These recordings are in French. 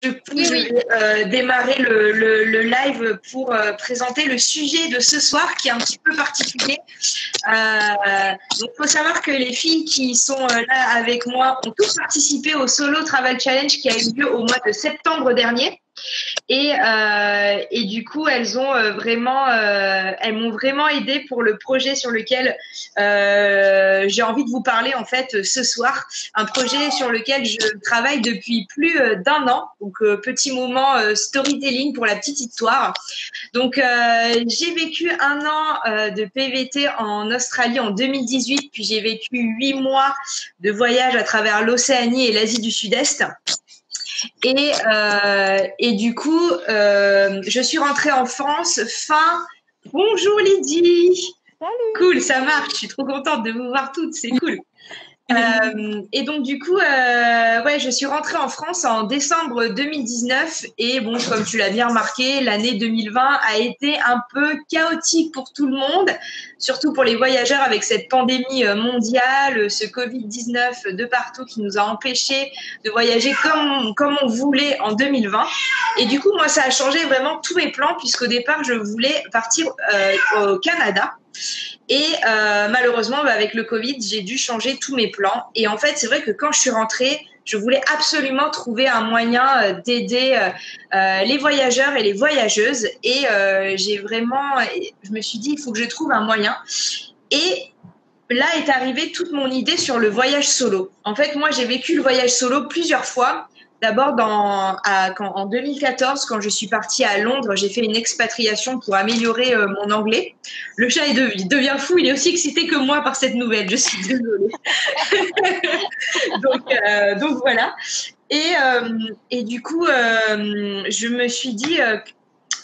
Du coup, je vais démarrer le live pour présenter le sujet de ce soir qui est un petit peu particulier. Donc, il faut savoir que les filles qui sont là avec moi ont toutes participé au Solo Travel Challenge qui a eu lieu au mois de septembre dernier. Et du coup, elles m'ont vraiment aidé pour le projet sur lequel j'ai envie de vous parler en fait ce soir. Un projet sur lequel je travaille depuis plus d'un an. Donc, petit moment storytelling pour la petite histoire. Donc, j'ai vécu un an de PVT en Australie en 2018, puis j'ai vécu 8 mois de voyage à travers l'Océanie et l'Asie du Sud-Est. Et du coup, je suis rentrée en France fin. Bonjour Lydie. Salut. Cool, ça marche. Je suis trop contente de vous voir toutes. C'est cool. Et donc du coup, je suis rentrée en France en décembre 2019 et bon, comme tu l'as bien remarqué, l'année 2020 a été un peu chaotique pour tout le monde, surtout pour les voyageurs avec cette pandémie mondiale, ce Covid-19 de partout qui nous a empêchés de voyager comme on voulait en 2020. Et du coup, moi, ça a changé vraiment tous mes plans puisqu'au départ, je voulais partir au Canada. Et malheureusement, avec le Covid, j'ai dû changer tous mes plans. Et en fait, c'est vrai que quand je suis rentrée, je voulais absolument trouver un moyen d'aider les voyageurs et les voyageuses. Et je me suis dit, il faut que je trouve un moyen. Et là est arrivée toute mon idée sur le voyage solo. En fait, moi, j'ai vécu le voyage solo plusieurs fois. D'abord, en 2014, quand je suis partie à Londres, j'ai fait une expatriation pour améliorer mon anglais. Le chat devient fou, il est aussi excité que moi par cette nouvelle, je suis désolée. donc voilà. Et du coup, je me suis dit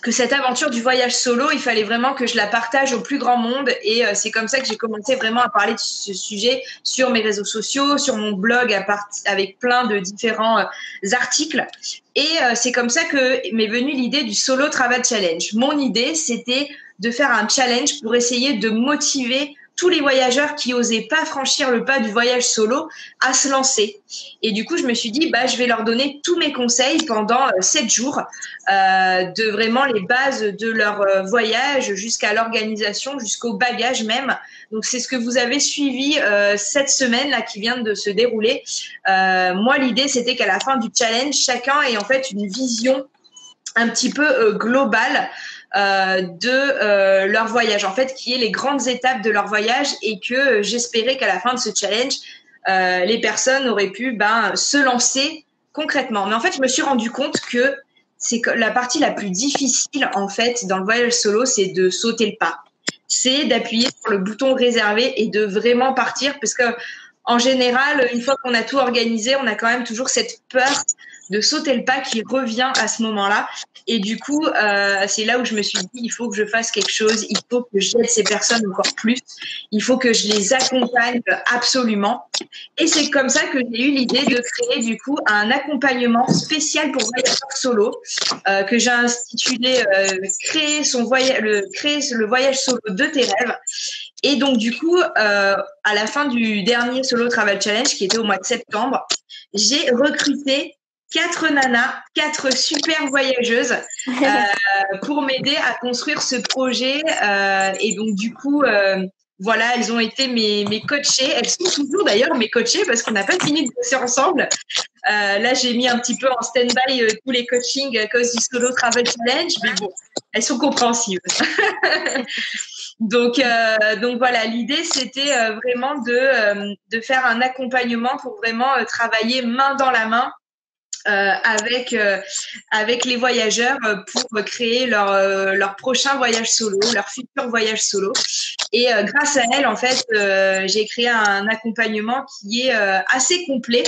que cette aventure du voyage solo, il fallait vraiment que je la partage au plus grand monde. Et c'est comme ça que j'ai commencé vraiment à parler de ce sujet sur mes réseaux sociaux, sur mon blog, avec plein de différents articles. Et c'est comme ça que m'est venue l'idée du Solo Travel Challenge. Mon idée, c'était de faire un challenge pour essayer de motiver tous les voyageurs qui osaient pas franchir le pas du voyage solo à se lancer. Et du coup, je me suis dit, je vais leur donner tous mes conseils pendant 7 jours, de vraiment les bases de leur voyage jusqu'à l'organisation, jusqu'au bagage même. Donc, c'est ce que vous avez suivi cette semaine là qui vient de se dérouler. Moi, l'idée, c'était qu'à la fin du challenge, chacun ait en fait une vision un petit peu globale de leur voyage, en fait, qui est les grandes étapes de leur voyage, et que j'espérais qu'à la fin de ce challenge, les personnes auraient pu se lancer concrètement. Mais en fait, je me suis rendu compte que c'est la partie la plus difficile, en fait, dans le voyage solo, c'est de sauter le pas. C'est d'appuyer sur le bouton réservé et de vraiment partir, parce que en général, une fois qu'on a tout organisé, on a quand même toujours cette peur de sauter le pas qui revient à ce moment-là. Et du coup, c'est là où je me suis dit, il faut que je fasse quelque chose, il faut que j'aide ces personnes encore plus, il faut que je les accompagne absolument. Et c'est comme ça que j'ai eu l'idée de créer du coup un accompagnement spécial pour voyageurs solo, que j'ai intitulé créer le voyage solo de tes rêves. Et donc, du coup, à la fin du dernier Solo Travel Challenge, qui était au mois de septembre, j'ai recruté 4 nanas, 4 super voyageuses pour m'aider à construire ce projet. Et donc, du coup, voilà, elles ont été mes coachées. Elles sont toujours d'ailleurs mes coachées parce qu'on n'a pas fini de bosser ensemble. Là, j'ai mis un petit peu en stand-by tous les coachings à cause du Solo Travel Challenge. Mais bon, elles sont compréhensives. Donc voilà, l'idée, c'était vraiment de faire un accompagnement pour vraiment travailler main dans la main avec les voyageurs pour créer leur prochain voyage solo, leur futur voyage solo. Et grâce à elle, en fait, j'ai créé un accompagnement qui est assez complet.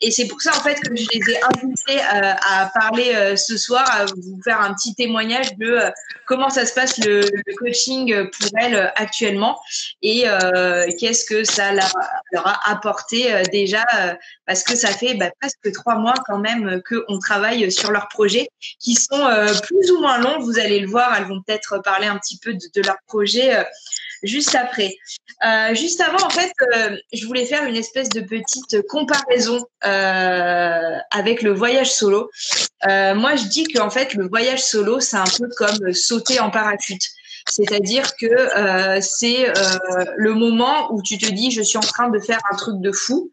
Et c'est pour ça, en fait, que je les ai invités à parler ce soir, à vous faire un petit témoignage de comment ça se passe le coaching pour elles actuellement, et qu'est-ce que ça leur a apporté déjà, parce que ça fait presque 3 mois quand même même qu'on travaille sur leurs projets qui sont plus ou moins longs. Vous allez le voir, elles vont peut-être parler un petit peu de leur projet juste après. Juste avant, en fait, je voulais faire une espèce de petite comparaison avec le voyage solo. Moi, je dis qu'en fait, le voyage solo, c'est un peu comme sauter en parachute. C'est-à-dire que c'est le moment où tu te dis, je suis en train de faire un truc de fou.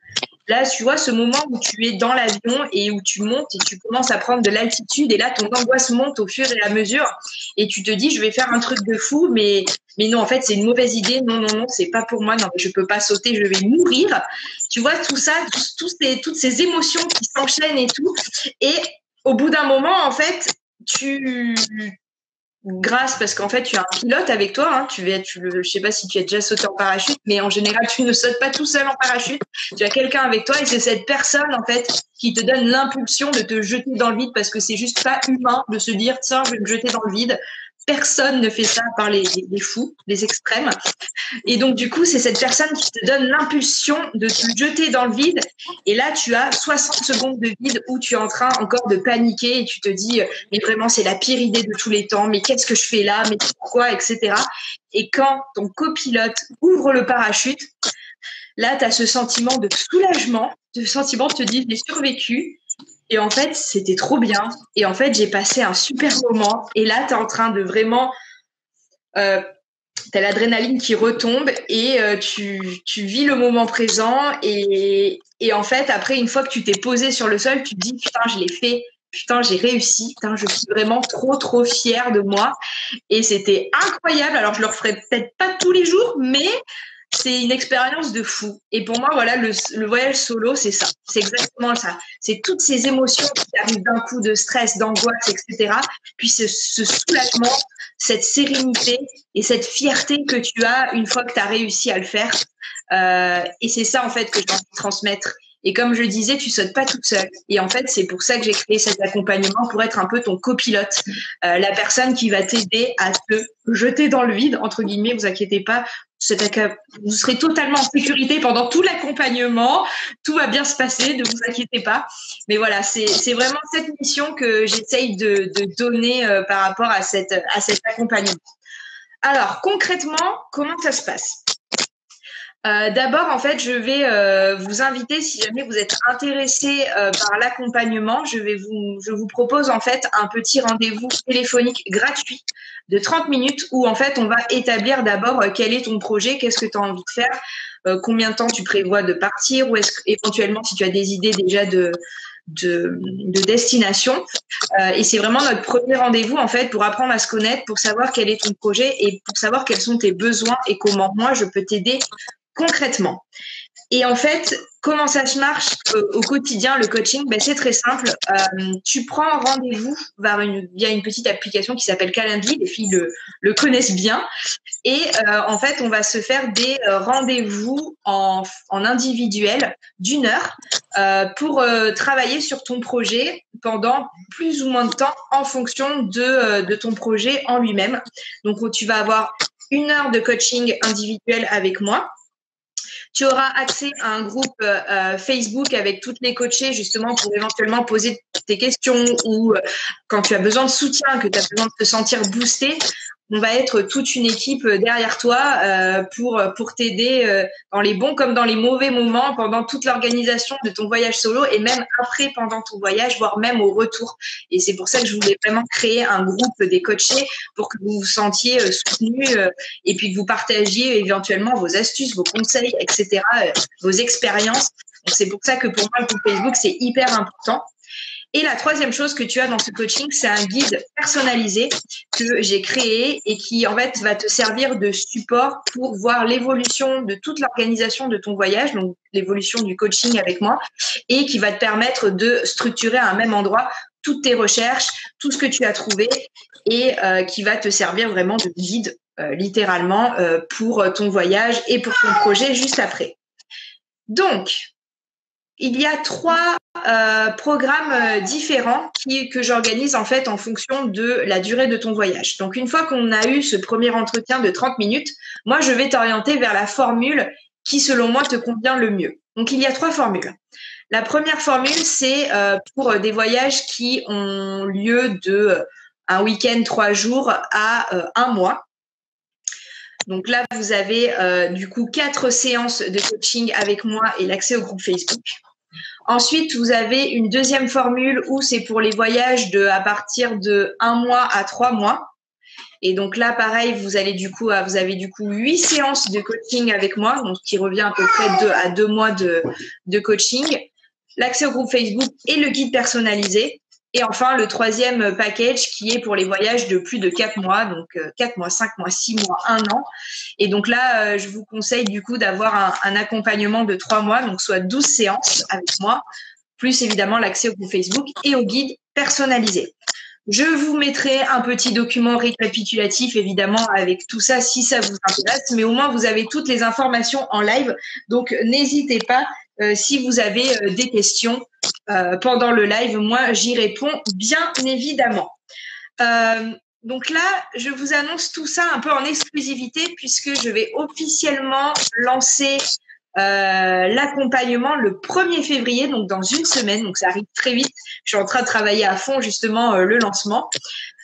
Là, tu vois, ce moment où tu es dans l'avion et où tu montes et tu commences à prendre de l'altitude et là, ton angoisse monte au fur et à mesure et tu te dis, je vais faire un truc de fou, mais non, en fait, c'est une mauvaise idée. Non, non, non, c'est pas pour moi. Non, je peux pas sauter, je vais mourir. Tu vois, tout ça, toutes ces émotions qui s'enchaînent et tout. Et au bout d'un moment, en fait, grâce, parce qu'en fait, tu as un pilote avec toi. Hein, je sais pas si tu as déjà sauté en parachute, mais en général, tu ne sautes pas tout seul en parachute. Tu as quelqu'un avec toi et c'est cette personne, en fait, qui te donne l'impulsion de te jeter dans le vide parce que c'est juste pas humain de se dire, tiens, je vais me jeter dans le vide. Personne ne fait ça à part les fous, les extrêmes. Et donc, du coup, c'est cette personne qui te donne l'impulsion de te jeter dans le vide. Et là, tu as 60 secondes de vide où tu es en train encore de paniquer et tu te dis, mais vraiment, c'est la pire idée de tous les temps. Mais qu'est-ce que je fais là? Mais pourquoi? Etc. Et quand ton copilote ouvre le parachute, là, tu as ce sentiment de soulagement, ce sentiment de te dire, j'ai survécu. Et en fait, c'était trop bien. Et en fait, j'ai passé un super moment. Et là, tu es en train de vraiment... t'as l'adrénaline qui retombe et tu vis le moment présent et en fait après une fois que tu t'es posé sur le sol tu te dis putain je l'ai fait, putain j'ai réussi, putain je suis vraiment trop fière de moi et c'était incroyable. Alors je le referai peut-être pas tous les jours mais c'est une expérience de fou. Et pour moi, voilà, le voyage solo, c'est ça. C'est exactement ça. C'est toutes ces émotions qui arrivent d'un coup de stress, d'angoisse, etc. Puis ce soulagement, cette sérénité et cette fierté que tu as une fois que tu as réussi à le faire. Et c'est ça, en fait, que j'ai envie de transmettre. Et comme je disais, tu sautes pas toute seule. Et en fait, c'est pour ça que j'ai créé cet accompagnement pour être un peu ton copilote, la personne qui va t'aider à te jeter dans le vide, entre guillemets, vous inquiétez pas. Vous serez totalement en sécurité pendant tout l'accompagnement. Tout va bien se passer, ne vous inquiétez pas. Mais voilà, c'est vraiment cette mission que j'essaye de donner par rapport à cet accompagnement. Alors, concrètement, comment ça se passe ? D'abord, en fait, je vais vous inviter, si jamais vous êtes intéressé par l'accompagnement, je vous propose en fait un petit rendez-vous téléphonique gratuit de 30 minutes où en fait on va établir d'abord quel est ton projet, qu'est-ce que tu as envie de faire, combien de temps tu prévois de partir ou est-ce que, éventuellement si tu as des idées déjà de destination. Et c'est vraiment notre premier rendez-vous en fait pour apprendre à se connaître, pour savoir quel est ton projet et pour savoir quels sont tes besoins et comment moi je peux t'aider concrètement. Et en fait, comment ça se marche au quotidien, le coaching? C'est très simple. Tu prends rendez-vous via une petite application qui s'appelle Calendly. Les filles le connaissent bien. Et en fait, on va se faire des rendez-vous en individuel d'1 heure pour travailler sur ton projet pendant plus ou moins de temps en fonction de ton projet en lui-même. Donc, tu vas avoir 1 heure de coaching individuel avec moi. Tu auras accès à un groupe Facebook avec toutes les coachées justement pour éventuellement poser tes questions ou quand tu as besoin de soutien, que tu as besoin de te sentir boosté. On va être toute une équipe derrière toi pour t'aider dans les bons comme dans les mauvais moments pendant toute l'organisation de ton voyage solo et même après pendant ton voyage, voire même au retour. Et c'est pour ça que je voulais vraiment créer un groupe des coachés pour que vous vous sentiez soutenus et puis que vous partagiez éventuellement vos astuces, vos conseils, etc., vos expériences. Donc c'est pour ça que pour moi, le groupe Facebook, c'est hyper important. Et la troisième chose que tu as dans ce coaching, c'est un guide personnalisé que j'ai créé et qui, en fait, va te servir de support pour voir l'évolution de toute l'organisation de ton voyage, donc l'évolution du coaching avec moi, et qui va te permettre de structurer à un même endroit toutes tes recherches, tout ce que tu as trouvé et qui va te servir vraiment de guide, littéralement, pour ton voyage et pour ton projet juste après. Donc, il y a 3 programmes différents que j'organise en fait en fonction de la durée de ton voyage. Donc, une fois qu'on a eu ce premier entretien de 30 minutes, moi, je vais t'orienter vers la formule qui, selon moi, te convient le mieux. Donc, il y a 3 formules. La première formule, c'est pour des voyages qui ont lieu de un week-end, 3 jours à 1 mois. Donc là, vous avez du coup 4 séances de coaching avec moi et l'accès au groupe Facebook. Ensuite, vous avez une deuxième formule où c'est pour les voyages à partir de 1 mois à 3 mois. Et donc là, pareil, vous avez du coup 8 séances de coaching avec moi, donc qui revient à peu près 2 mois de coaching, l'accès au groupe Facebook et le guide personnalisé. Et enfin, le troisième package qui est pour les voyages de plus de 4 mois, donc 4 mois, 5 mois, 6 mois, 1 an. Et donc là, je vous conseille du coup d'avoir un accompagnement de 3 mois, donc soit 12 séances avec moi, plus évidemment l'accès au groupe Facebook et au guide personnalisé. Je vous mettrai un petit document récapitulatif, évidemment, avec tout ça, si ça vous intéresse, mais au moins, vous avez toutes les informations en live. Donc, n'hésitez pas, si vous avez des questions pendant le live, moi, j'y réponds bien évidemment. Donc là, je vous annonce tout ça un peu en exclusivité, puisque je vais officiellement lancer l'accompagnement le 1er février, donc dans une semaine, donc ça arrive très vite. Je suis en train de travailler à fond justement le lancement.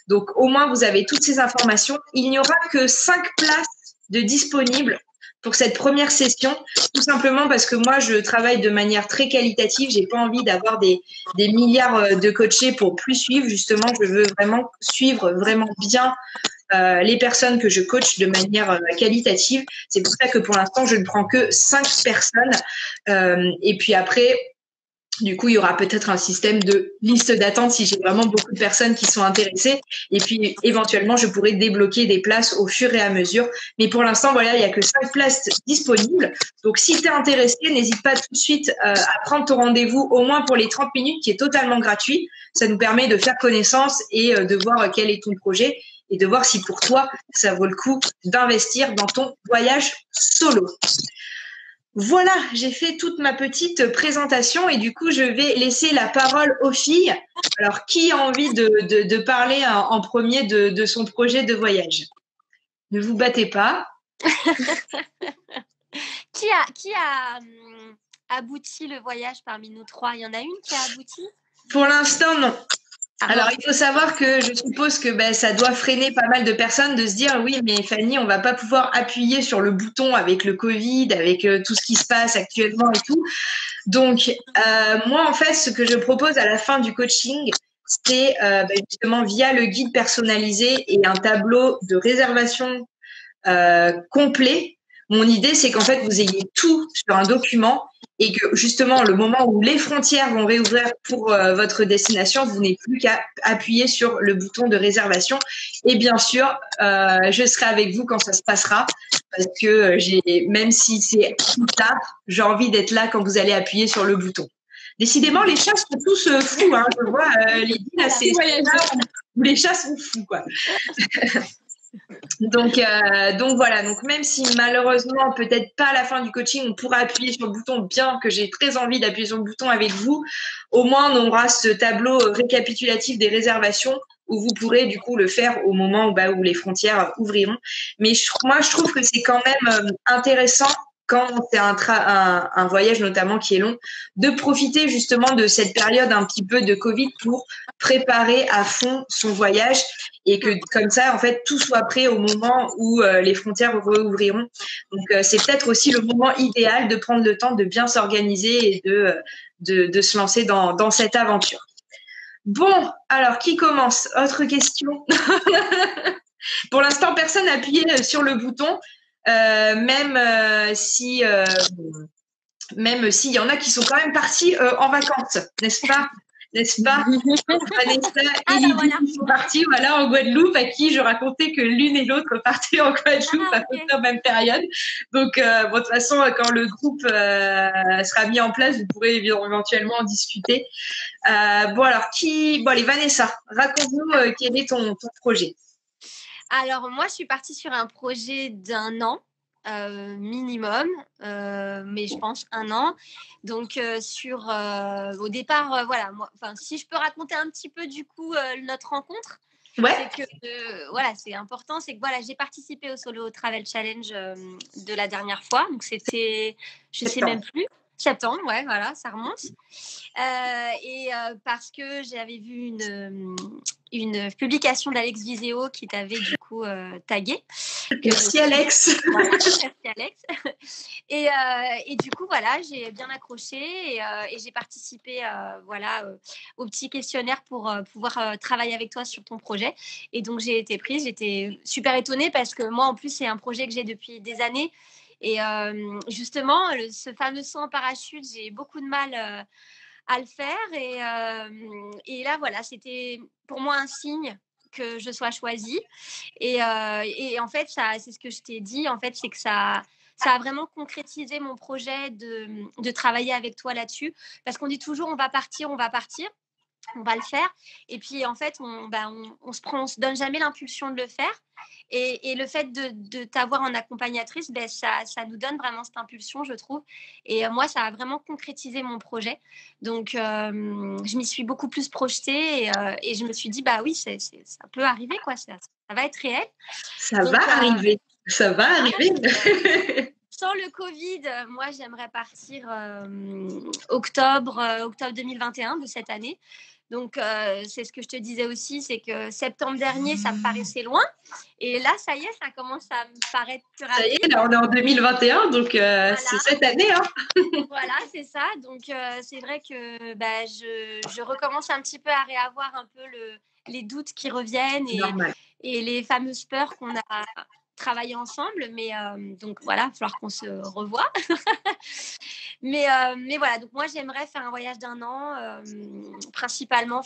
Donc au moins vous avez toutes ces informations. Il n'y aura que 5 places de disponibles pour cette première session, tout simplement parce que moi je travaille de manière très qualitative. J'ai pas envie d'avoir des milliards de coachés pour plus suivre. Justement, je veux vraiment suivre vraiment bien les personnes que je coach de manière qualitative. C'est pour ça que pour l'instant, je ne prends que 5 personnes. Et puis après, du coup, il y aura peut-être un système de liste d'attente si j'ai vraiment beaucoup de personnes qui sont intéressées. Et puis, éventuellement, je pourrais débloquer des places au fur et à mesure. Mais pour l'instant, voilà, il n'y a que 5 places disponibles. Donc, si tu es intéressé, n'hésite pas tout de suite à prendre ton rendez-vous, au moins pour les 30 minutes, qui est totalement gratuit. Ça nous permet de faire connaissance et de voir quel est ton projet et de voir si pour toi, ça vaut le coup d'investir dans ton voyage solo. Voilà, j'ai fait toute ma petite présentation et du coup, je vais laisser la parole aux filles. Alors, qui a envie de parler en premier de son projet de voyage? Ne vous battez pas. Qui a abouti le voyage parmi nous 3? Il y en a une qui a abouti? Pour l'instant, non. Alors, il faut savoir que je suppose que ça doit freiner pas mal de personnes de se dire oui, mais Fanny, on va pas pouvoir appuyer sur le bouton avec le Covid, avec tout ce qui se passe actuellement et tout. Donc, moi, en fait, ce que je propose à la fin du coaching, c'est justement via le guide personnalisé et un tableau de réservation complet. Mon idée, c'est qu'en fait, vous ayez tout sur un document et que justement, le moment où les frontières vont réouvrir pour votre destination, vous n'avez plus qu'à appuyer sur le bouton de réservation. Et bien sûr, je serai avec vous quand ça se passera parce que même si c'est plus tard, j'ai envie d'être là quand vous allez appuyer sur le bouton. Décidément, les chats sont tous fous. Hein. Je vois les guides assez où les chats sont fous, quoi. Donc voilà, donc même si malheureusement peut-être pas à la fin du coaching on pourra appuyer sur le bouton, bien que j'ai très envie d'appuyer sur le bouton avec vous, au moins on aura ce tableau récapitulatif des réservations où vous pourrez du coup le faire au moment où les frontières ouvriront. Mais moi je trouve que c'est quand même intéressant quand c'est un voyage notamment qui est long, de profiter justement de cette période un petit peu de Covid pour préparer à fond son voyage et que comme ça, en fait, tout soit prêt au moment où les frontières rouvriront. Donc, c'est peut-être aussi le moment idéal de prendre le temps de bien s'organiser et de se lancer dans cette aventure. Bon, alors, qui commence? Autre question? Pour l'instant, personne n'a appuyé sur le bouton, même s'il y en a qui sont quand même partis en vacances, n'est-ce pas? Vanessa et Lydie qui sont parties en Guadeloupe, à qui je racontais que l'une et l'autre partaient en Guadeloupe à peu près en même période. Donc, de toute façon, quand le groupe sera mis en place, vous pourrez éventuellement en discuter. Allez, Vanessa, raconte-nous quel est ton projet. Alors, moi, je suis partie sur un projet d'1 an. Minimum, mais je pense 1 an. Donc au départ, voilà. Si je peux raconter un petit peu du coup notre rencontre, ouais. C'est que c'est important, c'est que j'ai participé au Solo Travel Challenge de la dernière fois. Donc c'était, je sais même plus. Septembre, ouais, voilà, ça remonte. Parce que j'avais vu une publication d'Alex Viseo qui t'avait du coup tagué. Merci Alex. Voilà, merci Alex. Et du coup, voilà, j'ai bien accroché et j'ai participé au petit questionnaire pour pouvoir travailler avec toi sur ton projet. Et donc, j'ai été prise. J'étais super étonnée parce que moi, en plus, c'est un projet que j'ai depuis des années. Et justement, ce fameux saut en parachute, j'ai beaucoup de mal à le faire. Et là, voilà, c'était pour moi un signe que je sois choisie. Et en fait, c'est ce que je t'ai dit, en fait, c'est que ça a vraiment concrétisé mon projet de travailler avec toi là-dessus. Parce qu'on dit toujours, on va partir, on va le faire. Et puis, en fait, on se donne jamais l'impulsion de le faire. Et le fait de t'avoir en accompagnatrice, ça nous donne vraiment cette impulsion, je trouve. Et moi, ça a vraiment concrétisé mon projet. Donc, je m'y suis beaucoup plus projetée et je me suis dit, bah oui, ça peut arriver, quoi. Ça va être réel. Ça va arriver. Ça va arriver. Sans le Covid, moi, j'aimerais partir octobre 2021 de cette année. Donc, c'est ce que je te disais aussi, c'est que septembre dernier, ça me paraissait loin. Et là, ça y est, ça commence à me paraître plus rapide. Ça y est, là, on est en 2021, donc voilà. C'est cette année. Hein. Voilà, c'est ça. Donc, c'est vrai que je recommence un petit peu à réavoir un peu les doutes qui reviennent et les fameuses peurs qu'on a travaillé ensemble. Mais donc, voilà, il va falloir qu'on se revoie. mais voilà, donc moi, j'aimerais faire un voyage d'1 an, principalement,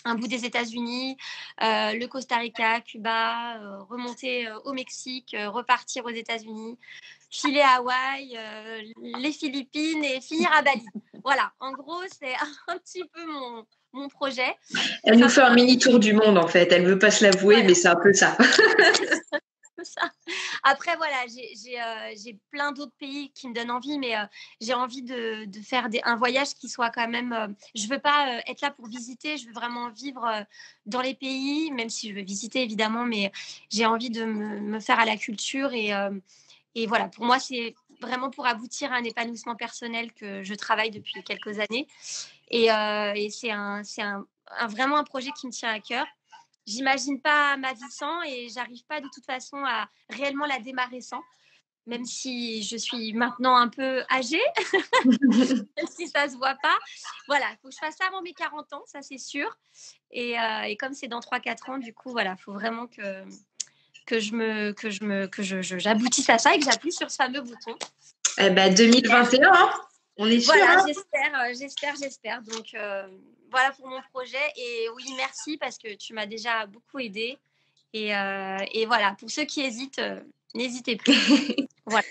un bout des États-Unis, le Costa Rica, Cuba, remonter au Mexique, repartir aux États-Unis, filer à Hawaï, les Philippines et finir à Bali. Voilà, en gros, c'est un petit peu mon projet. Elle nous fait un mini tour du monde, en fait. Elle ne veut pas se l'avouer, mais c'est un peu ça. Ça. Après, voilà, j'ai plein d'autres pays qui me donnent envie, mais j'ai envie de faire un voyage qui soit quand même... je ne veux pas être là pour visiter, je veux vraiment vivre dans les pays, même si je veux visiter, évidemment, mais j'ai envie de me faire à la culture. Et voilà, pour moi, c'est vraiment pour aboutir à un épanouissement personnel que je travaille depuis quelques années. Et c'est vraiment un projet qui me tient à cœur. J'imagine pas ma vie sans et j'arrive pas de toute façon à réellement la démarrer sans, même si je suis maintenant un peu âgée, même si ça se voit pas. Voilà, il faut que je fasse ça avant mes 40 ans, ça c'est sûr. Et comme c'est dans 3-4 ans, du coup, voilà, il faut vraiment que j'aboutisse à ça et que j'appuie sur ce fameux bouton. Eh ben 2021, hein, on est sûr. Voilà, hein. j'espère. Donc, voilà pour mon projet. Et oui, merci parce que tu m'as déjà beaucoup aidée. Et voilà, pour ceux qui hésitent, n'hésitez plus. Voilà.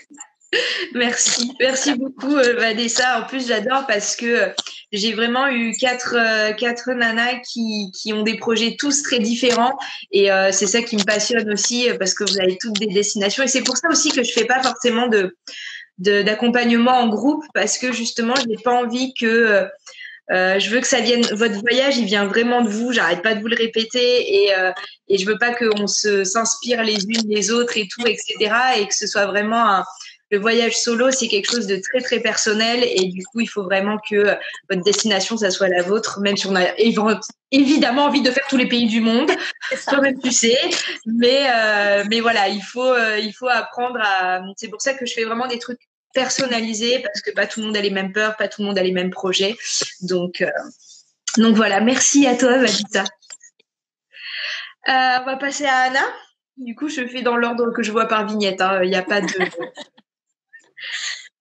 Merci beaucoup Vanessa. En plus, j'adore parce que j'ai vraiment eu quatre nanas qui ont des projets tous très différents et c'est ça qui me passionne aussi parce que vous avez toutes des destinations et c'est pour ça aussi que je fais pas forcément d'accompagnement en groupe parce que justement, j'ai pas envie que je veux que ça vienne. Votre voyage, il vient vraiment de vous. J'arrête pas de vous le répéter et je veux pas qu'on s'inspire les unes les autres et tout, etc. Et que ce soit vraiment le voyage solo, c'est quelque chose de très très personnel et du coup, il faut vraiment que votre destination, ça soit la vôtre, même si on a évidemment envie de faire tous les pays du monde, toi-même tu sais. Mais voilà, il faut apprendre à. C'est pour ça que je fais vraiment des trucs personnalisés parce que pas tout le monde a les mêmes peurs, pas tout le monde a les mêmes projets. Donc voilà, merci à toi, Vanessa. On va passer à Anna. Du coup, je fais dans l'ordre que je vois par vignette. Il n'y a pas de.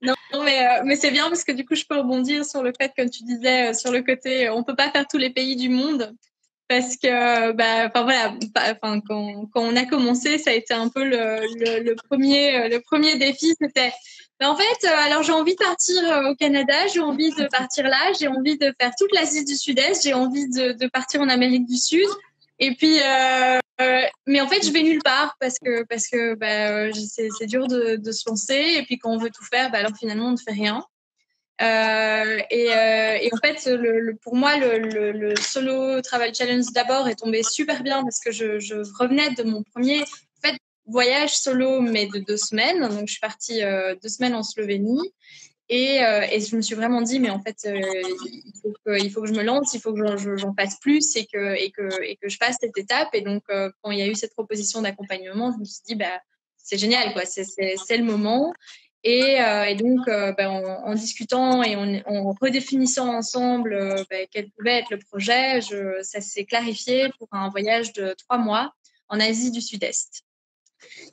Non, mais c'est bien parce que du coup, je peux rebondir sur le fait, comme tu disais, sur le côté, on peut pas faire tous les pays du monde parce que, quand on a commencé, ça a été un peu le premier défi, c'était. Mais en fait, alors j'ai envie de partir au Canada, j'ai envie de partir là, j'ai envie de faire toute l'Asie du Sud-Est, j'ai envie de partir en Amérique du Sud. Et puis, mais en fait, je vais nulle part parce que c'est dur de se lancer. Et puis, quand on veut tout faire, alors finalement, on ne fait rien. Et en fait, pour moi, le solo travel challenge d'abord est tombé super bien parce que je revenais de mon premier voyage solo, mais de 2 semaines. Donc, je suis partie 2 semaines en Slovénie. Et je me suis vraiment dit, mais en fait, il faut que je me lance, il faut que j'en fasse plus et que je fasse cette étape. Et donc, quand il y a eu cette proposition d'accompagnement, je me suis dit, bah, c'est génial, quoi, c'est le moment. Et donc, en discutant et en redéfinissant ensemble quel pouvait être le projet, ça s'est clarifié pour un voyage de 3 mois en Asie du Sud-Est.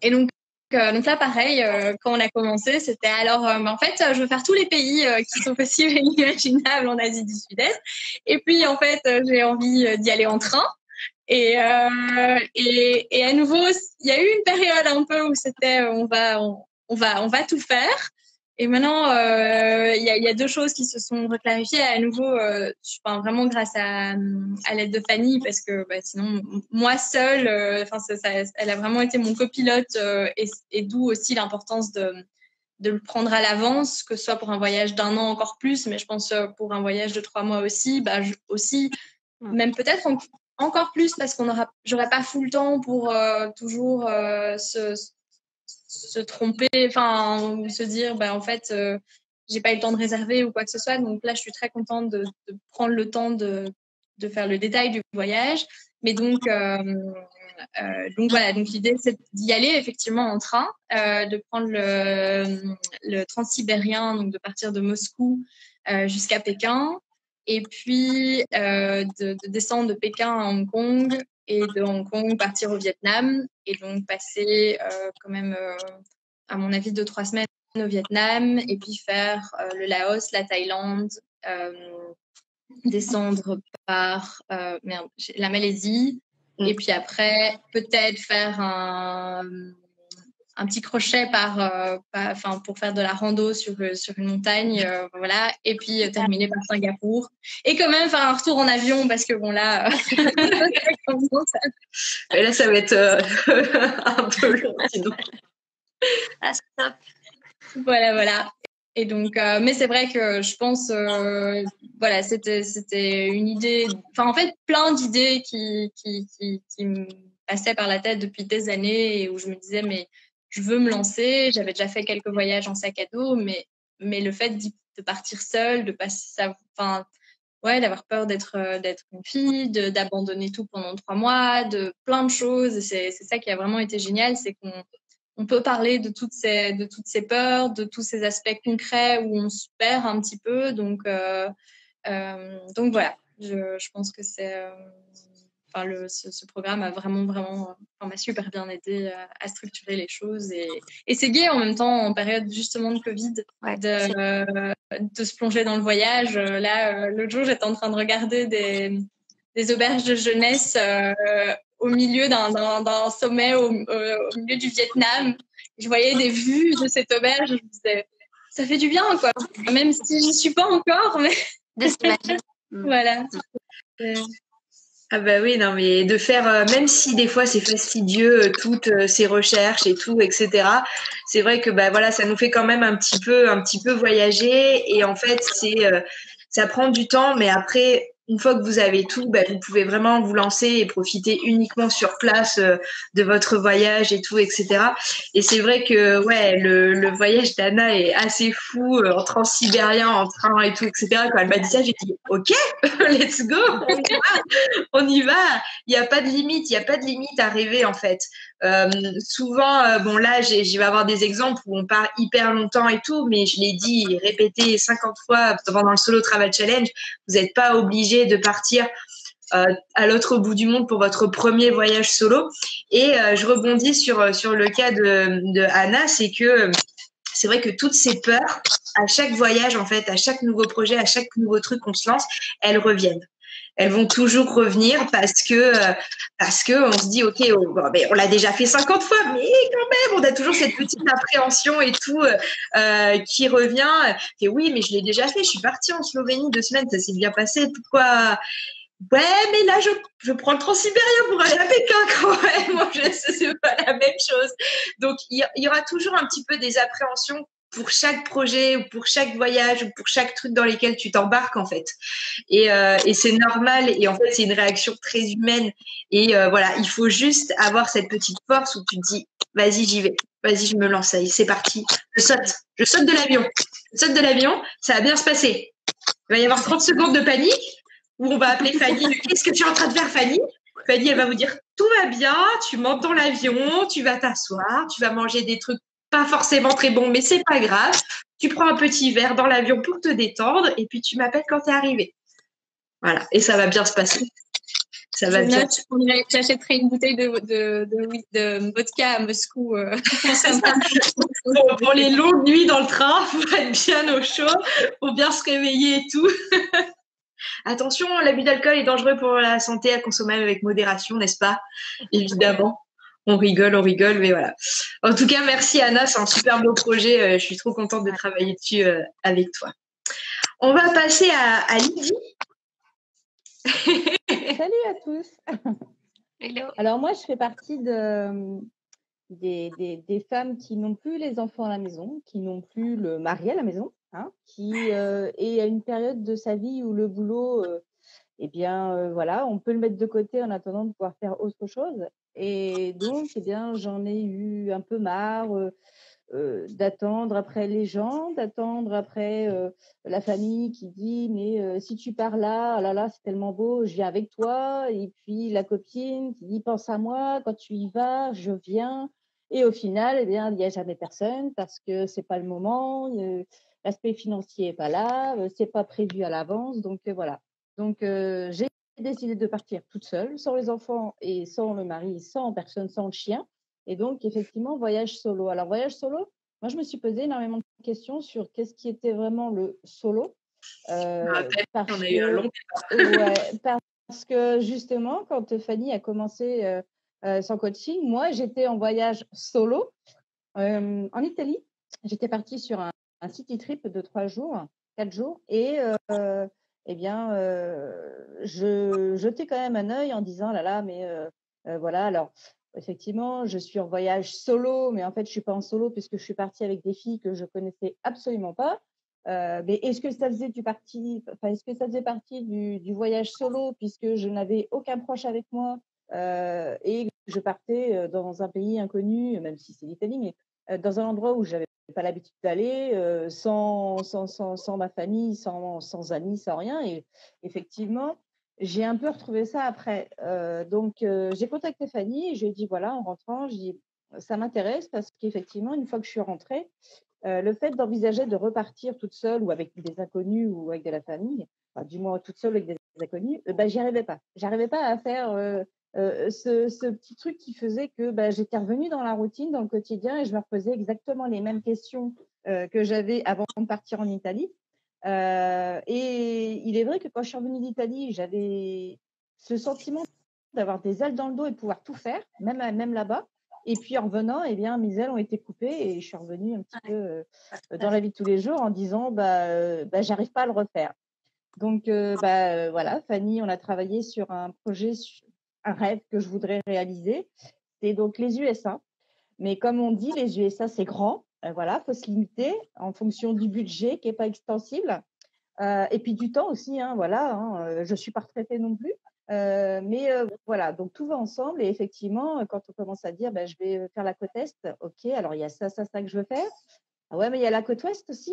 Et donc là, pareil, quand on a commencé, c'était alors, en fait, je veux faire tous les pays qui sont possibles et imaginables en Asie du Sud-Est. Et puis, en fait, j'ai envie d'y aller en train. Et à nouveau, il y a eu une période un peu où c'était, on va tout faire. Et maintenant, il y a deux choses qui se sont reclarifiées à nouveau, vraiment grâce à l'aide de Fanny, parce que sinon, moi seule, elle a vraiment été mon copilote, et d'où aussi l'importance de le prendre à l'avance, que ce soit pour un voyage d'1 an encore plus, mais je pense pour un voyage de 3 mois aussi, aussi, même peut-être encore plus, parce j'aurais pas full temps pour toujours se tromper, ou se dire, en fait, j'ai pas eu le temps de réserver ou quoi que ce soit. Donc là, je suis très contente de prendre le temps de faire le détail du voyage. Mais donc voilà, donc l'idée, c'est d'y aller effectivement en train, de prendre le transsibérien, donc de partir de Moscou jusqu'à Pékin, et puis de descendre de Pékin à Hong Kong, et de Hong Kong partir au Vietnam, et donc passer quand même, à mon avis, 2-3 semaines au Vietnam, et puis faire le Laos, la Thaïlande, descendre par la Malaisie, et puis après peut-être faire un petit crochet pour faire de la rando sur une montagne, voilà, et puis terminer par Singapour, et quand même faire un retour en avion, parce que bon là, et là ça va être un peu long sinon. Ah, c'est top. Voilà. Et donc, mais c'est vrai que je pense, voilà, c'était une idée, en fait, plein d'idées qui me passaient par la tête depuis des années, et où je me disais, mais je veux me lancer. J'avais déjà fait quelques voyages en sac à dos, mais le fait de partir seule, de passer ça, d'avoir peur d'être une fille, d'abandonner tout pendant 3 mois, de plein de choses. Et c'est ça qui a vraiment été génial, c'est qu'on peut parler de toutes ces peurs, de tous ces aspects concrets où on se perd un petit peu. Donc voilà, je pense que ce programme a vraiment m'a super bien aidé à structurer les choses, et c'est gai en même temps, en période justement de Covid, de se plonger dans le voyage. Là, l'autre jour, j'étais en train de regarder des auberges de jeunesse au milieu d'un sommet au milieu du Vietnam. Je voyais des vues de cette auberge, je me disais, ça fait du bien, quoi. Même si je suis pas encore, mais voilà. Ah bah oui, non, mais de faire, même si des fois c'est fastidieux, toutes ces recherches et tout, etc. C'est vrai que voilà, ça nous fait quand même un petit peu voyager, et en fait ça prend du temps, mais après, une fois que vous avez tout, vous pouvez vraiment vous lancer et profiter uniquement sur place de votre voyage et tout, etc. Et c'est vrai que le voyage d'Anna est assez fou, en transsibérien, en train et tout, etc. Quand elle m'a dit ça, j'ai dit OK, let's go, on y va. Il n'y a pas de limite à rêver, en fait. Souvent, bon là, j'y vais avoir des exemples où on part hyper longtemps et tout, mais je l'ai dit et répété 50 fois pendant le Solo Travel Challenge, vous n'êtes pas obligé de partir à l'autre bout du monde pour votre premier voyage solo. Et je rebondis sur le cas de Anna, c'est que c'est vrai que toutes ces peurs, à chaque voyage, en fait, à chaque nouveau projet, à chaque nouveau truc qu'on se lance, elles reviennent. Elles vont toujours revenir parce que on se dit OK, on l'a déjà fait 50 fois, mais quand même on a toujours cette petite appréhension et tout qui revient. Et oui, mais je l'ai déjà fait, je suis partie en Slovénie 2 semaines, ça s'est bien passé. Pourquoi? Ouais, mais là je prends le transsibérien pour aller à Pékin quand même. Moi, c'est pas la même chose. Donc il y aura toujours un petit peu des appréhensions pour chaque projet ou pour chaque voyage ou pour chaque truc dans lequel tu t'embarques, en fait. Et c'est normal, et en fait c'est une réaction très humaine, et voilà, il faut juste avoir cette petite force où tu te dis vas-y, j'y vais, vas-y, je me lance, c'est parti, je saute de l'avion. saute de l'avion, ça va bien se passer. Il va y avoir 30 secondes de panique où on va appeler Fanny. Qu'est-ce que tu es en train de faire, Fanny? Fanny, elle va vous dire, tout va bien, tu montes dans l'avion, tu vas t'asseoir, tu vas manger des trucs pas forcément très bons, mais c'est pas grave. Tu prends un petit verre dans l'avion pour te détendre et puis tu m'appelles quand tu es arrivé. Voilà, et ça va bien se passer. Ça va bien. J'achèterai une bouteille de vodka à Moscou. Pour les longues nuits dans le train, pour être bien au chaud, pour bien se réveiller et tout. Attention, l'abus d'alcool est dangereux pour la santé, à consommer avec modération, n'est-ce pas? Évidemment. On rigole, mais voilà. En tout cas, merci Anna, c'est un super beau projet. Je suis trop contente de travailler dessus avec toi. On va passer à Lydie. Salut à tous. Hello. Alors moi, je fais partie des femmes qui n'ont plus les enfants à la maison, qui n'ont plus le mari à la maison, qui est à une période de sa vie où le boulot, voilà, on peut le mettre de côté en attendant de pouvoir faire autre chose. Et donc, j'en ai eu un peu marre d'attendre après les gens, d'attendre après la famille qui dit mais si tu pars là, oh là là, c'est tellement beau, je viens avec toi. Et puis la copine qui dit pense à moi, quand tu y vas, je viens. Et au final, il n'y a jamais personne parce que c'est pas le moment, l'aspect financier est pas là, c'est pas prévu à l'avance. Donc voilà. Donc j'ai décidé de partir toute seule, sans les enfants et sans le mari, sans personne, sans le chien. Et donc, effectivement, voyage solo. Alors, voyage solo, moi, je me suis posé énormément de questions sur qu'est-ce qui était vraiment le solo. Parce que, justement, quand Fanny a commencé son coaching, moi, j'étais en voyage solo en Italie. J'étais partie sur un city trip de 4 jours. Et je jetais quand même un œil en disant, là, mais voilà, alors, effectivement, je suis en voyage solo, mais en fait, je suis pas en solo puisque je suis partie avec des filles que je connaissais absolument pas. Mais est-ce que ça faisait partie du voyage solo puisque je n'avais aucun proche avec moi et je partais dans un pays inconnu, même si c'est l'Italie, mais dans un endroit où j'avais pas l'habitude d'aller, sans ma famille, sans amis, sans rien. Et effectivement, j'ai un peu retrouvé ça après. Donc, j'ai contacté Fanny et je lui ai dit, voilà, en rentrant, ça m'intéresse parce qu'effectivement, une fois que je suis rentrée, le fait d'envisager de repartir toute seule ou avec des inconnus ou avec de la famille, enfin, du moins toute seule avec des inconnus, j'y arrivais pas. J'arrivais pas à faire ce petit truc qui faisait que j'étais revenue dans la routine, dans le quotidien et je me reposais exactement les mêmes questions que j'avais avant de partir en Italie. Et il est vrai que quand je suis revenue d'Italie, j'avais ce sentiment d'avoir des ailes dans le dos et de pouvoir tout faire, même là-bas. Et puis en revenant, mes ailes ont été coupées et je suis revenue un petit peu dans la vie de tous les jours en disant j'arrive pas à le refaire. Donc voilà, Fanny, on a travaillé sur un projet, un rêve que je voudrais réaliser. C'est donc les USA. Mais comme on dit, les USA, c'est grand. Voilà, il faut se limiter en fonction du budget qui n'est pas extensible. Et puis du temps aussi, je ne suis pas retraitée non plus. Mais voilà, donc tout va ensemble. Et effectivement, quand on commence à dire, je vais faire la côte Est, ok, alors il y a ça que je veux faire. Ah ouais, mais il y a la côte Ouest aussi.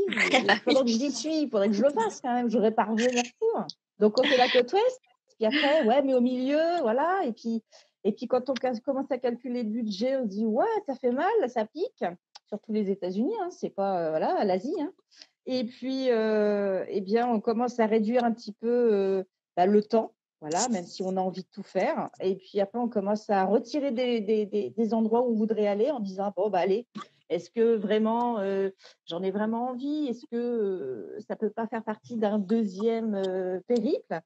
Pendant que j'y suis, il faudrait que je le fasse quand même. Je n'aurais pas revenir tout. Donc on fait la côte Ouest. Puis après, ouais, mais au milieu, voilà. Et puis quand on commence à calculer le budget, on se dit, ouais, ça fait mal, ça pique. Surtout les États-Unis, c'est pas l'Asie. Et puis, on commence à réduire un petit peu le temps, voilà, même si on a envie de tout faire. Et puis après, on commence à retirer des endroits où on voudrait aller en disant, bon, allez, est-ce que vraiment, j'en ai vraiment envie? Est-ce que ça peut pas faire partie d'un deuxième périple?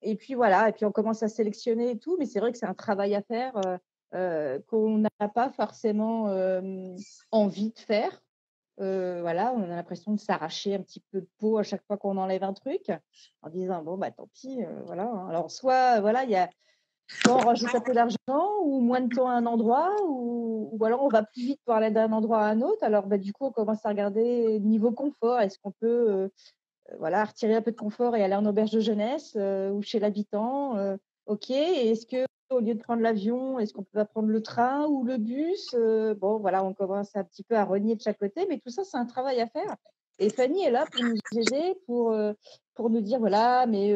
Et puis voilà, et puis on commence à sélectionner et tout, mais c'est vrai que c'est un travail à faire qu'on n'a pas forcément envie de faire. Voilà, on a l'impression de s'arracher un petit peu de peau à chaque fois qu'on enlève un truc, en disant bon tant pis, voilà. Alors soit voilà, soit on rajoute un peu d'argent ou moins de temps à un endroit, ou alors on va plus vite pour aller d'un endroit à un autre. Alors du coup, on commence à regarder niveau confort. Est-ce qu'on peut retirer un peu de confort et aller en auberge de jeunesse ou chez l'habitant. Ok, est-ce que au lieu de prendre l'avion, est-ce qu'on peut pas prendre le train ou le bus? Bon, voilà, on commence un petit peu à renier de chaque côté, mais tout ça, c'est un travail à faire. Et Fanny est là pour nous aider, pour nous dire, voilà, mais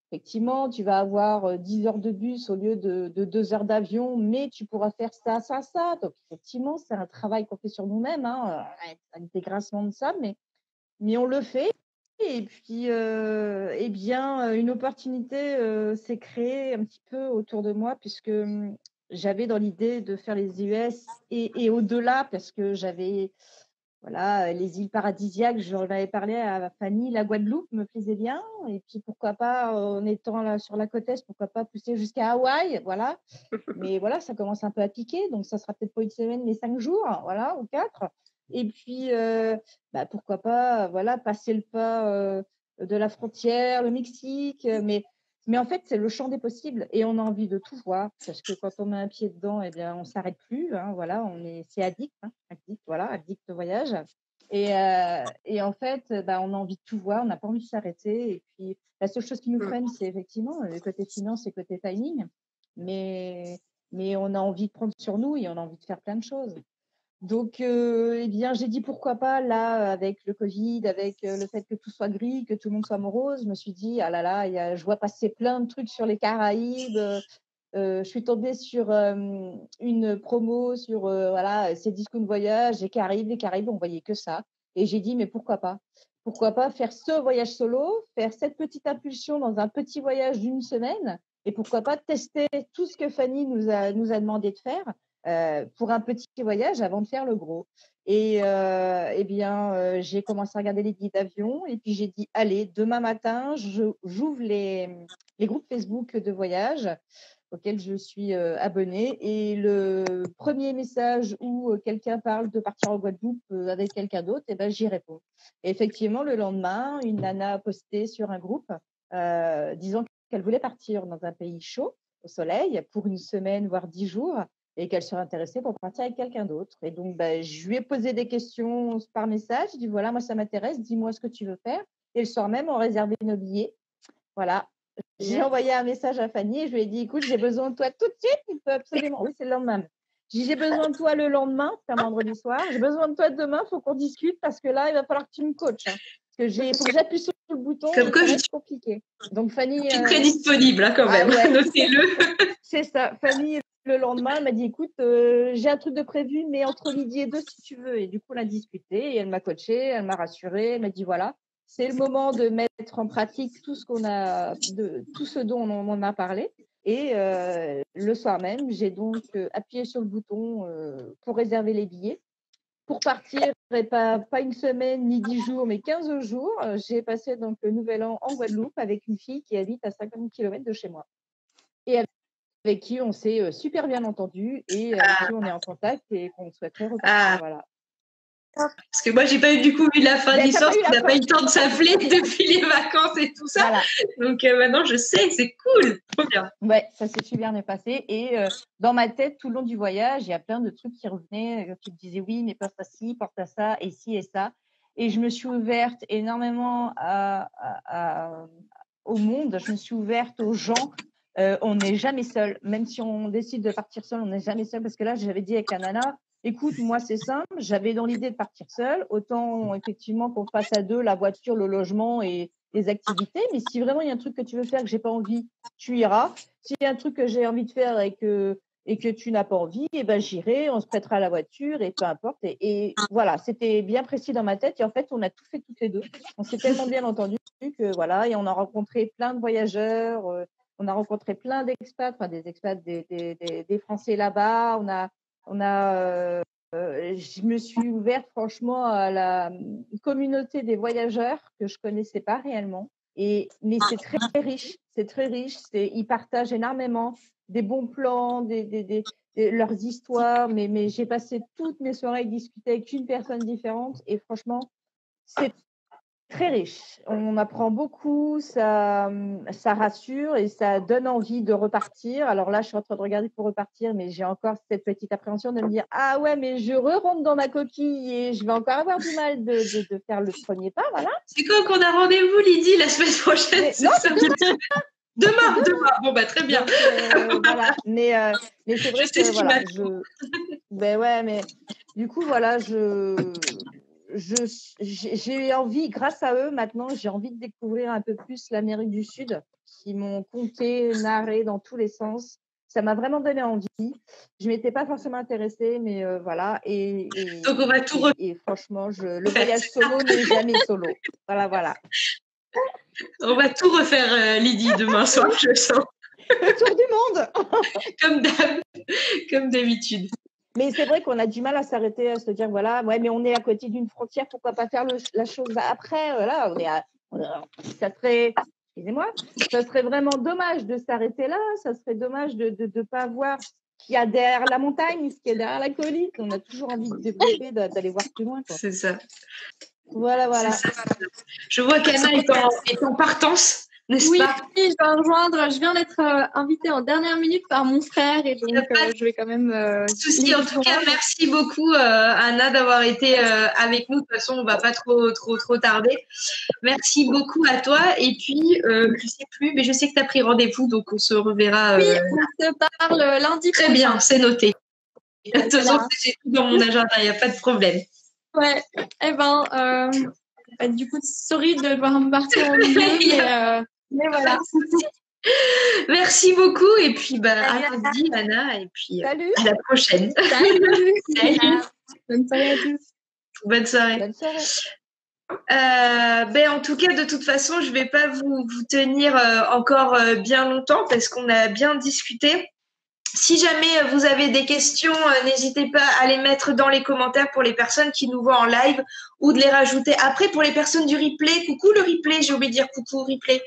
effectivement, tu vas avoir 10 heures de bus au lieu de 2 heures d'avion, mais tu pourras faire ça, ça, ça. Donc, effectivement, c'est un travail qu'on fait sur nous-mêmes, hein, avec des grincements de sable, mais on le fait. Et puis, eh bien, une opportunité s'est créée un petit peu autour de moi, puisque j'avais dans l'idée de faire les US et au-delà, parce que j'avais voilà, les îles paradisiaques, j'en avais parlé à Fanny, la Guadeloupe me plaisait bien. Et puis, pourquoi pas, en étant là sur la côte est, pourquoi pas pousser jusqu'à Hawaï, voilà. Mais voilà, ça commence un peu à piquer, donc ça sera peut-être pas une semaine, mais 5 jours, voilà, ou 4. Et puis, pourquoi pas, voilà, passer le pas de la frontière, le Mexique. Mais en fait, c'est le champ des possibles et on a envie de tout voir parce que quand on met un pied dedans, eh bien, on s'arrête plus. Hein, voilà, c'est addict, hein, addict, voilà, addict au voyage. Et en fait, on a envie de tout voir, on n'a pas envie de s'arrêter. Et puis, la seule chose qui nous freine, c'est effectivement le côté finance et le côté timing. Mais on a envie de prendre sur nous et on a envie de faire plein de choses. Donc, eh bien, j'ai dit pourquoi pas, là, avec le Covid, avec le fait que tout soit gris, que tout le monde soit morose, je me suis dit, ah là là, je vois passer plein de trucs sur les Caraïbes. Je suis tombée sur une promo sur voilà, ces discounts de voyage, les Caraïbes, on voyait que ça. Et j'ai dit, mais pourquoi pas? Pourquoi pas faire ce voyage solo, faire cette petite impulsion dans un petit voyage d'une semaine, et pourquoi pas tester tout ce que Fanny nous a demandé de faire pour un petit voyage avant de faire le gros. Et eh bien, j'ai commencé à regarder les billets d'avion et puis j'ai dit, allez, demain matin, j'ouvre les groupes Facebook de voyage auxquels je suis abonnée. Et le premier message où quelqu'un parle de partir en Guadeloupe avec quelqu'un d'autre, eh ben, j'y réponds. Et effectivement, le lendemain, une nana a posté sur un groupe disant qu'elle voulait partir dans un pays chaud, au soleil, pour une semaine, voire 10 jours, et qu'elle serait intéressée pour partir avec quelqu'un d'autre. Et donc, je lui ai posé des questions par message. Je lui ai dit, voilà, moi, ça m'intéresse, dis-moi ce que tu veux faire. Et le soir même, on réservait nos billets. Voilà. J'ai envoyé un message à Fanny et je lui ai dit, écoute, j'ai besoin de toi tout de suite. Il peut absolument. Oui, c'est le lendemain. J'ai besoin de toi le lendemain, c'est un vendredi soir. J'ai besoin de toi demain, il faut qu'on discute parce que là, il va falloir que tu me coaches. Hein. Parce que faut que j'appuie sur le bouton. Comme quoi, c'est compliqué. Donc, Fanny. Je suis très disponible, hein, quand même. Ouais. Notez-le. C'est ça. Fanny, le lendemain, elle m'a dit, écoute, j'ai un truc de prévu, mais entre midi et 2, si tu veux. Et du coup, on a discuté et elle m'a coachée, elle m'a rassurée, elle m'a dit, voilà. C'est le moment de mettre en pratique tout ce dont on a parlé. Et le soir même, j'ai donc appuyé sur le bouton pour réserver les billets. Pour partir, pas une semaine ni 10 jours, mais 15 jours. J'ai passé donc le Nouvel An en Guadeloupe avec une fille qui habite à 50 km de chez moi. Et avec qui on s'est super bien entendu et avec qui on est en contact et qu'on souhaiterait repartir. Voilà. Parce que moi, j'ai pas eu la fin de l'histoire, parce qu'on n'a pas eu le temps de s'appeler depuis les vacances et tout ça. Voilà. Donc maintenant, je sais, c'est cool, trop bien. Ouais, ça s'est super bien passé. Et dans ma tête, tout le long du voyage, il y a plein de trucs qui revenaient. Tu me disais, oui, mais porte à ci, porte à ça, et ci et ça. Et je me suis ouverte énormément au monde. Je me suis ouverte aux gens. On n'est jamais seul. Même si on décide de partir seul, on n'est jamais seul. Parce que là, j'avais dit avec la nana, écoute, moi, c'est simple. J'avais dans l'idée de partir seule. Autant, effectivement, qu'on fasse à deux la voiture, le logement et les activités. Mais si vraiment il y a un truc que tu veux faire que j'ai pas envie, tu iras. S'il y a un truc que j'ai envie de faire et que tu n'as pas envie, eh ben, j'irai, on se prêtera la voiture et peu importe. Et voilà, c'était bien précis dans ma tête. Et en fait, on a tout fait toutes les deux. On s'est tellement bien entendu que voilà, et on a rencontré plein de voyageurs. On a rencontré plein d'expats, enfin des expats, des Français là-bas. Je me suis ouverte franchement à la communauté des voyageurs que je connaissais pas réellement. Mais c'est très riche, ils partagent énormément des bons plans, leurs histoires. Mais j'ai passé toutes mes soirées à discuter avec une personne différente et franchement, c'est très riche. On apprend beaucoup, ça rassure et ça donne envie de repartir. Alors là, je suis en train de regarder pour repartir, mais j'ai encore cette petite appréhension de me dire, ah ouais, mais je rentre dans ma coquille et je vais encore avoir du mal de faire le premier pas, voilà. C'est quoi qu'on a rendez-vous, Lydie, la semaine prochaine? Demain. Bon, bah, très bien. Donc, voilà. Mais c'est vrai Je sais que ce qui voilà, m'attend. ben ouais, mais du coup, voilà, j'ai envie, grâce à eux, maintenant, j'ai envie de découvrir un peu plus l'Amérique du Sud, qui m'ont conté, narré dans tous les sens. Ça m'a vraiment donné envie. Je m'étais pas forcément intéressée, mais voilà. Donc, on va tout refaire. Et franchement, le voyage solo n'est jamais solo. Voilà. On va tout refaire, Lydie, demain soir, je sens. Le tour du monde. Comme d'habitude. Mais c'est vrai qu'on a du mal à s'arrêter, à se dire, voilà, ouais, mais on est à côté d'une frontière, pourquoi pas faire la chose après? Voilà, ça serait vraiment dommage de s'arrêter là, ça serait dommage de ne pas voir ce qu'il y a derrière la montagne, ce qu'il y a derrière la colline. On a toujours envie de développer, d'aller voir plus loin, quoi. C'est ça. Voilà. C'est ça. Je vois qu'Anna est en partance. N'est-ce pas? Oui, je dois rejoindre. Je viens d'être invitée en dernière minute par mon frère et donc je vais quand même. Souci. En tout cas, merci beaucoup Anna d'avoir été avec nous. De toute façon, on va pas trop tarder. Merci beaucoup à toi. Et puis, je sais plus, mais je sais que tu as pris rendez-vous, donc on se reverra. Oui, on se parle lundi. Très bien, c'est noté. De toute façon, c'est tout dans mon agenda, il n'y a pas de problème. Ouais. Eh ben, du coup, sorry de devoir me partir en milieu, mais voilà. Merci beaucoup et puis à lundi Anna et puis Salut. à la prochaine. Salut. Bonne soirée à tous. Bonne soirée. En tout cas, de toute façon, je vais pas vous tenir encore bien longtemps parce qu'on a bien discuté. Si jamais vous avez des questions, n'hésitez pas à les mettre dans les commentaires pour les personnes qui nous voient en live ou de les rajouter après pour les personnes du replay. Coucou le replay, j'ai oublié de dire coucou replay.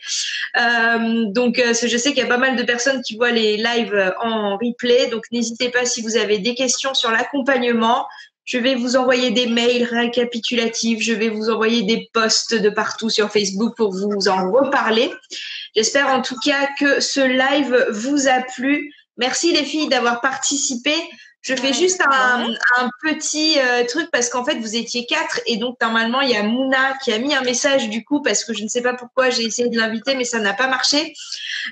Je sais qu'il y a pas mal de personnes qui voient les lives en replay, donc n'hésitez pas si vous avez des questions sur l'accompagnement. Je vais vous envoyer des mails récapitulatifs, je vais vous envoyer des posts de partout sur Facebook pour vous en reparler. J'espère en tout cas que ce live vous a plu. Merci les filles d'avoir participé. Je fais juste un petit truc parce qu'en fait, vous étiez 4 et donc normalement, il y a Mouna qui a mis un message du coup parce que je ne sais pas pourquoi j'ai essayé de l'inviter mais ça n'a pas marché.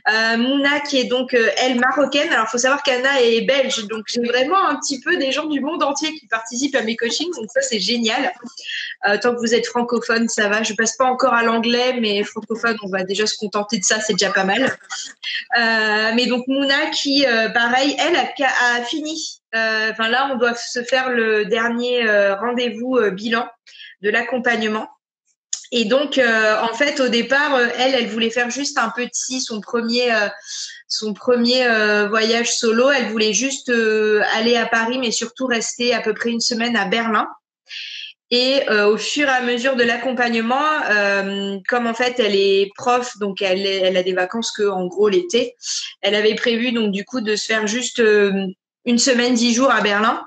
Mouna qui est donc, elle, marocaine. Alors, il faut savoir qu'Anna est belge, donc j'ai vraiment un petit peu des gens du monde entier qui participent à mes coachings, donc ça, c'est génial. Tant que vous êtes francophone, ça va. Je passe pas encore à l'anglais, mais francophone, on va déjà se contenter de ça, c'est déjà pas mal. Mais donc Mouna qui, pareil, elle a fini. Là, on doit se faire le dernier rendez-vous bilan de l'accompagnement. Et donc, en fait, au départ, elle voulait faire juste son premier voyage solo. Elle voulait juste aller à Paris, mais surtout rester à peu près une semaine à Berlin. Et au fur et à mesure de l'accompagnement, comme en fait elle est prof, donc elle a des vacances que en gros l'été, elle avait prévu donc du coup de se faire juste une semaine 10 jours à Berlin,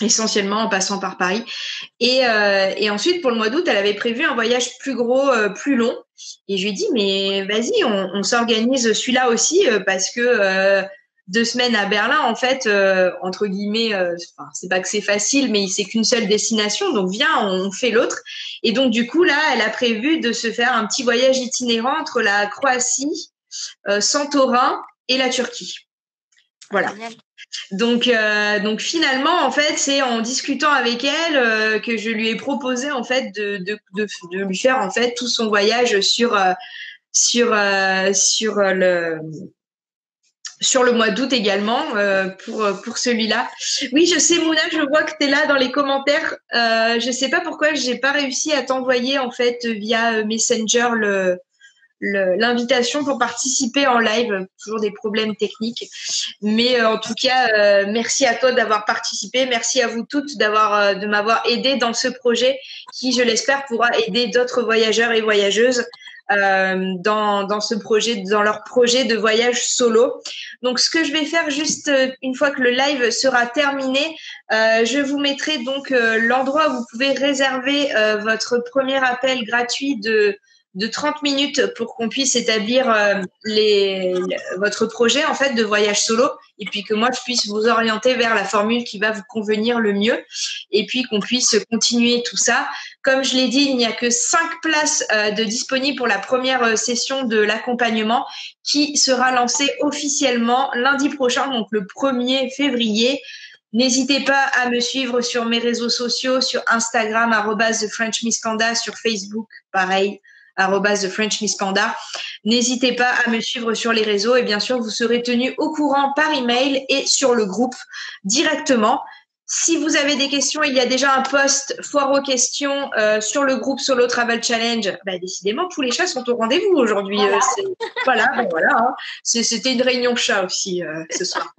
essentiellement en passant par Paris. Et ensuite pour le mois d'août, elle avait prévu un voyage plus gros, plus long. Et je lui ai dit mais vas-y, on s'organise celui-là aussi parce que 2 semaines à Berlin, en fait, entre guillemets, c'est pas que c'est facile, mais c'est qu'une seule destination. Donc, viens, on fait l'autre. Et donc, du coup, là, elle a prévu de se faire un petit voyage itinérant entre la Croatie, Santorin et la Turquie. Voilà. Donc finalement, en fait, c'est en discutant avec elle que je lui ai proposé, en fait, de lui faire, en fait, tout son voyage sur le mois d'août également pour celui-là. Oui, je sais Mouna, je vois que tu es là dans les commentaires. Je sais pas pourquoi j'ai pas réussi à t'envoyer en fait via Messenger l'invitation pour participer en live. Toujours des problèmes techniques. Mais en tout cas, merci à toi d'avoir participé. Merci à vous toutes de m'avoir aidé dans ce projet qui, je l'espère, pourra aider d'autres voyageurs et voyageuses dans ce projet, dans leur projet de voyage solo. Donc, ce que je vais faire juste une fois que le live sera terminé, je vous mettrai donc l'endroit où vous pouvez réserver votre premier appel gratuit de 30 minutes pour qu'on puisse établir votre projet en fait de voyage solo et puis que moi je puisse vous orienter vers la formule qui va vous convenir le mieux et puis qu'on puisse continuer tout ça. Comme je l'ai dit, il n'y a que 5 places de disponibles pour la première session de l'accompagnement qui sera lancée officiellement lundi prochain, donc le 1er février. N'hésitez pas à me suivre sur mes réseaux sociaux, sur Instagram, @TheFrenchMissPanda, sur Facebook, pareil, @TheFrenchMissPanda. N'hésitez pas à me suivre sur les réseaux et bien sûr, vous serez tenu au courant par email et sur le groupe directement. Si vous avez des questions, il y a déjà un post foire aux questions sur le groupe Solo Travel Challenge. Décidément, tous les chats sont au rendez-vous aujourd'hui. Voilà, hein. C'était une réunion chat aussi ce soir.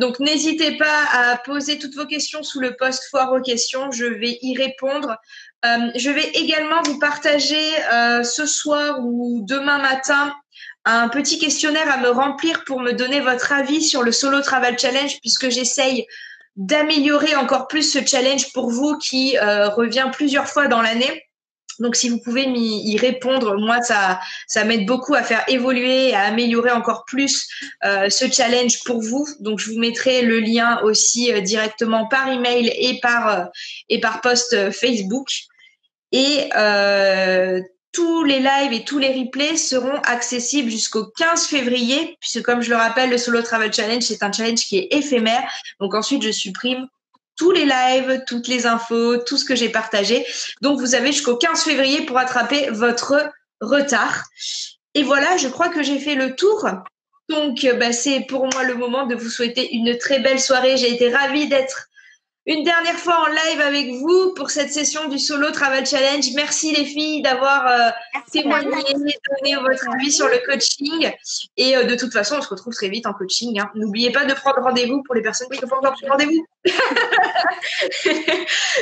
Donc, n'hésitez pas à poser toutes vos questions sous le post foire aux questions. Je vais y répondre. Je vais également vous partager ce soir ou demain matin un petit questionnaire à me remplir pour me donner votre avis sur le Solo Travel Challenge puisque j'essaye d'améliorer encore plus ce challenge pour vous qui revient plusieurs fois dans l'année. Donc, si vous pouvez y répondre, moi, ça m'aide beaucoup à faire évoluer, à améliorer encore plus ce challenge pour vous. Donc, je vous mettrai le lien aussi directement par email et par post Facebook. Et tous les lives et tous les replays seront accessibles jusqu'au 15 février, puisque comme je le rappelle, le Solo Travel Challenge, c'est un challenge qui est éphémère. Donc ensuite, je supprime tous les lives, toutes les infos, tout ce que j'ai partagé. Donc, vous avez jusqu'au 15 février pour attraper votre retard. Et voilà, je crois que j'ai fait le tour. Donc, c'est pour moi le moment de vous souhaiter une très belle soirée. J'ai été ravie d'être une dernière fois en live avec vous pour cette session du Solo Travel Challenge. Merci les filles d'avoir témoigné, donné votre avis sur le coaching. Et de toute façon, on se retrouve très vite en coaching. Hein. N'oubliez pas de prendre rendez-vous pour les personnes qui n'ont pas encore pris rendez-vous.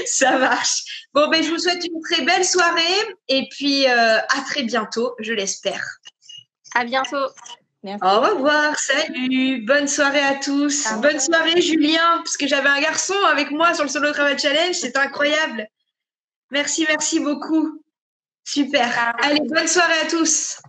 Ça marche. Bon, je vous souhaite une très belle soirée et puis à très bientôt, je l'espère. À bientôt. Merci. Au revoir, salut, bonne soirée à tous. Bonne soirée Julien, parce que j'avais un garçon avec moi sur le Solo Travel Challenge, c'est incroyable. Merci beaucoup. Super. Allez, bonne soirée à tous.